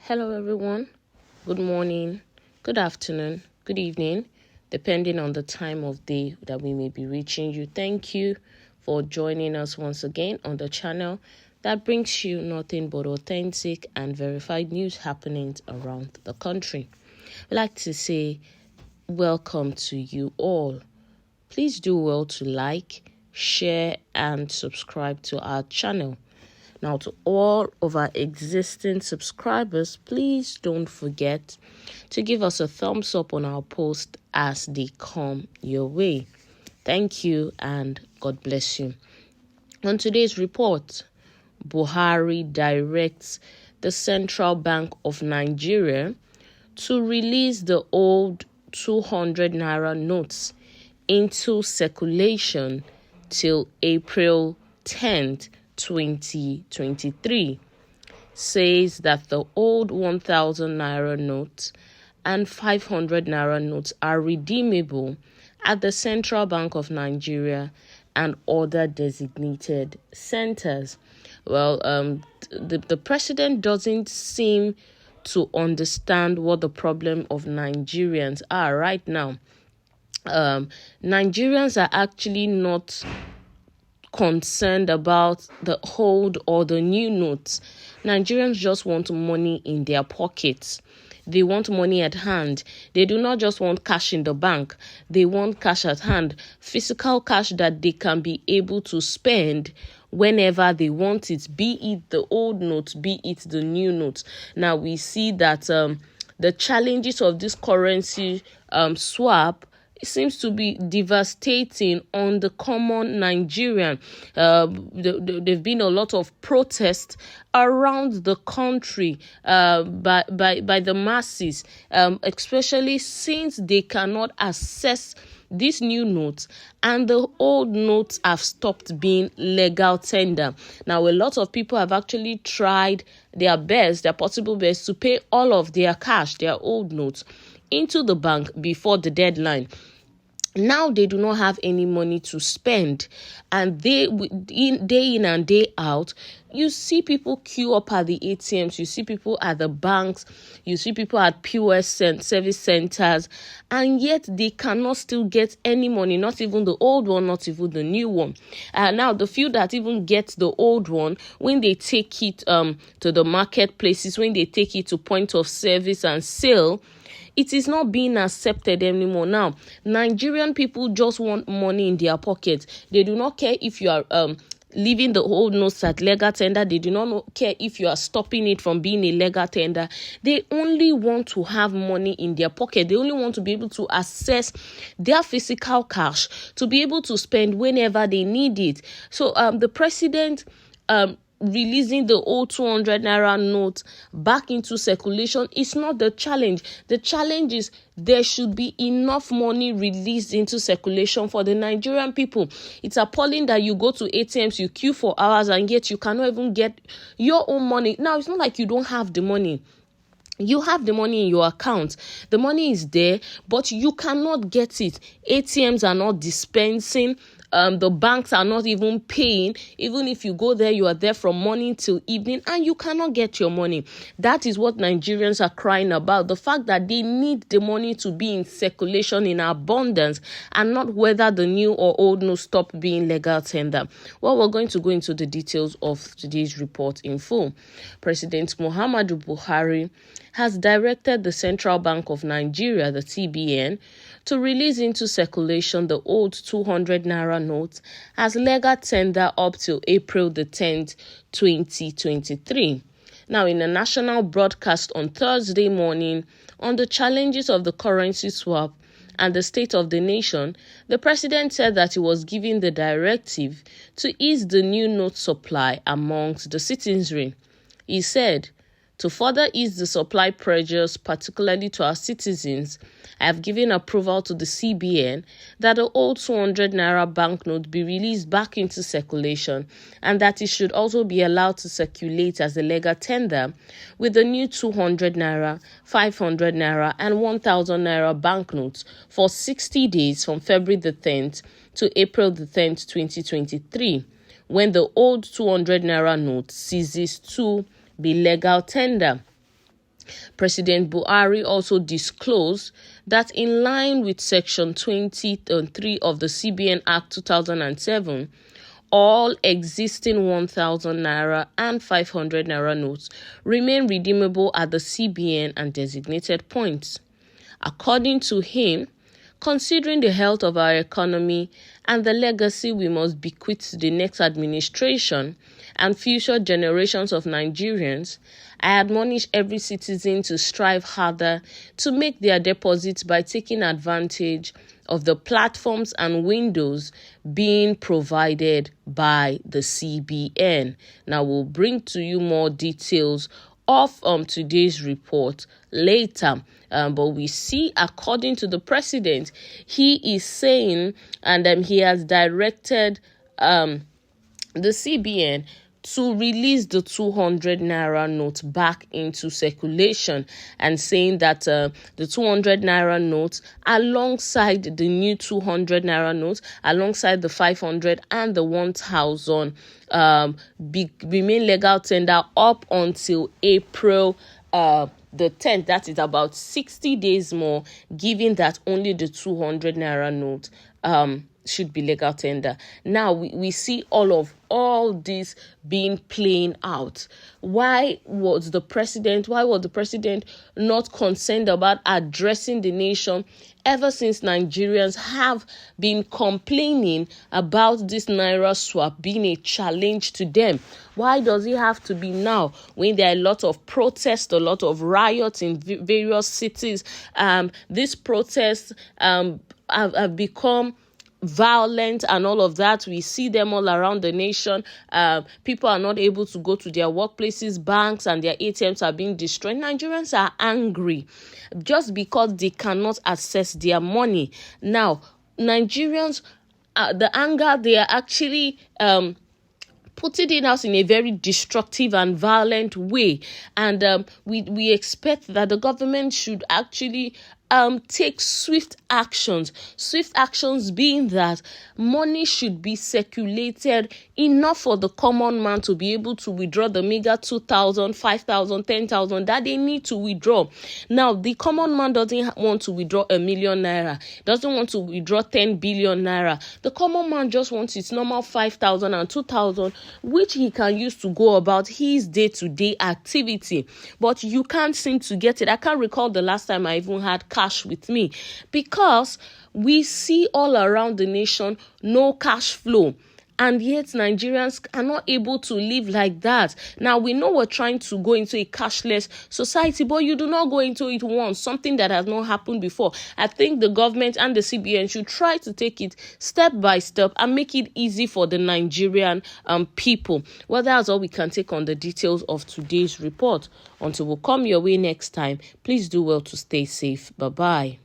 Hello, everyone. Good morning, good afternoon, good evening, depending on the time of day that we may be reaching you. Thank you for joining us once again on the channel that brings you nothing but authentic and verified news happenings around the country. I'd like to say welcome to you all. Please do well to like, share, and subscribe to our channel. Now, to all of our existing subscribers, please don't forget to give us a thumbs up on our post as they come your way. Thank you and God bless you. On today's report, Buhari directs the Central Bank of Nigeria to release the old 200 naira notes into circulation till April 10th, 2023, says that the old 1,000 naira notes and 500 naira notes are redeemable at the Central Bank of Nigeria and other designated centers. Well, the president doesn't seem to understand what the problem of Nigerians are right now. Nigerians are actually not concerned about the old or the new notes. Nigerians just want money in their pockets. They want money at hand. They do not just want cash in the bank. They want cash at hand, physical cash that they can be able to spend whenever they want it, be it the old notes, be it the new notes. Now we see that the challenges of this currency swap, it seems to be devastating on the common Nigerian. There've been a lot of protests around the country by the masses, especially since they cannot access these new notes and the old notes have stopped being legal tender. Now, a lot of people have actually tried their possible best to pay all of their cash, their old notes, into the bank before the deadline. Now they do not have any money to spend, and day in and day out, you see people queue up at the ATMs, you see people at the banks, you see people at POS service centers, and yet they cannot still get any money, not even the old one, not even the new one. Now, the few that even get the old one, when they take it to the marketplaces, when they take it to point of service and sale, it is not being accepted anymore. Now, Nigerian people just want money in their pockets. They do not care if you are leaving the old notes at legal tender. They do not care if you are stopping it from being a legal tender. They only want to have money in their pocket. They only want to be able to access their physical cash to be able to spend whenever they need it. So the president releasing the old 200 naira note back into circulation is not the challenge. The challenge is there should be enough money released into circulation for the Nigerian people. It's appalling that you go to ATMs, you queue for hours, and yet you cannot even get your own money. Now, it's not like you don't have the money. You have the money in your account. The money is there, but you cannot get it. ATMs are not dispensing. The banks are not even paying. Even if you go there, you are there from morning till evening and you cannot get your money. That is what Nigerians are crying about. The fact that they need the money to be in circulation in abundance and not whether the new or old notes stop being legal tender. Well, we're going to go into the details of today's report in full. President Muhammadu Buhari has directed the Central Bank of Nigeria, the CBN, to release into circulation the old 200 naira notes as legal tender up till April the 10th, 2023. Now, in a national broadcast on Thursday morning on the challenges of the currency swap and the state of the nation, the president said that he was giving the directive to ease the new note supply amongst the citizenry. He said, "To further ease the supply pressures, particularly to our citizens, I have given approval to the CBN that the old 200 naira banknote be released back into circulation and that it should also be allowed to circulate as a legal tender with the new 200 naira, 500 naira and 1,000 naira banknotes for 60 days from February the 10th to April the 10th, 2023, when the old 200 naira note ceases to be legal tender." President Buhari also disclosed that in line with Section 23 of the CBN Act 2007, all existing 1,000 naira and 500 naira notes remain redeemable at the CBN and designated points. According to him, considering the health of our economy and the legacy we must bequeath to the next administration and future generations of Nigerians, I admonish every citizen to strive harder to make their deposits by taking advantage of the platforms and windows being provided by the CBN. Now, we'll bring to you more details of today's report later. But we see, according to the president, he is saying, and he has directed the CBN to release the 200 naira note back into circulation, and saying that the 200 naira note alongside the new 200 naira note, alongside the 500 and the 1000 remain legal tender up until April the 10th. That is about 60 days more, given that only the 200 naira note should be legal tender. Now we see all this being playing out. Why was the president not concerned about addressing the nation ever since Nigerians have been complaining about this naira swap being a challenge to them? Why does it have to be now, when there are a lot of protests, a lot of riots in various cities? These protests have become violent and all of that. We see them all around the nation. People are not able to go to their workplaces, banks and their ATMs are being destroyed. Nigerians are angry just because they cannot access their money. Now, Nigerians, the anger, they are actually putting it out in a very destructive and violent way. And we expect that the government should actually take swift actions. Swift actions being that money should be circulated enough for the common man to be able to withdraw the meager 2,000, 5,000, 10,000 that they need to withdraw. Now, the common man doesn't want to withdraw 1 million naira, doesn't want to withdraw 10 billion naira. The common man just wants his normal 5,000 and 2,000, which he can use to go about his day-to-day activity. But you can't seem to get it. I can't recall the last time I even had cash with me, because we see all around the nation no cash flow, and yet Nigerians are not able to live like that. Now, we know we're trying to go into a cashless society, but you do not go into it once, something that has not happened before. I think the government and the CBN should try to take it step by step and make it easy for the Nigerian people. Well, that's all we can take on the details of today's report. Until we come your way next time, please do well to stay safe. Bye-bye.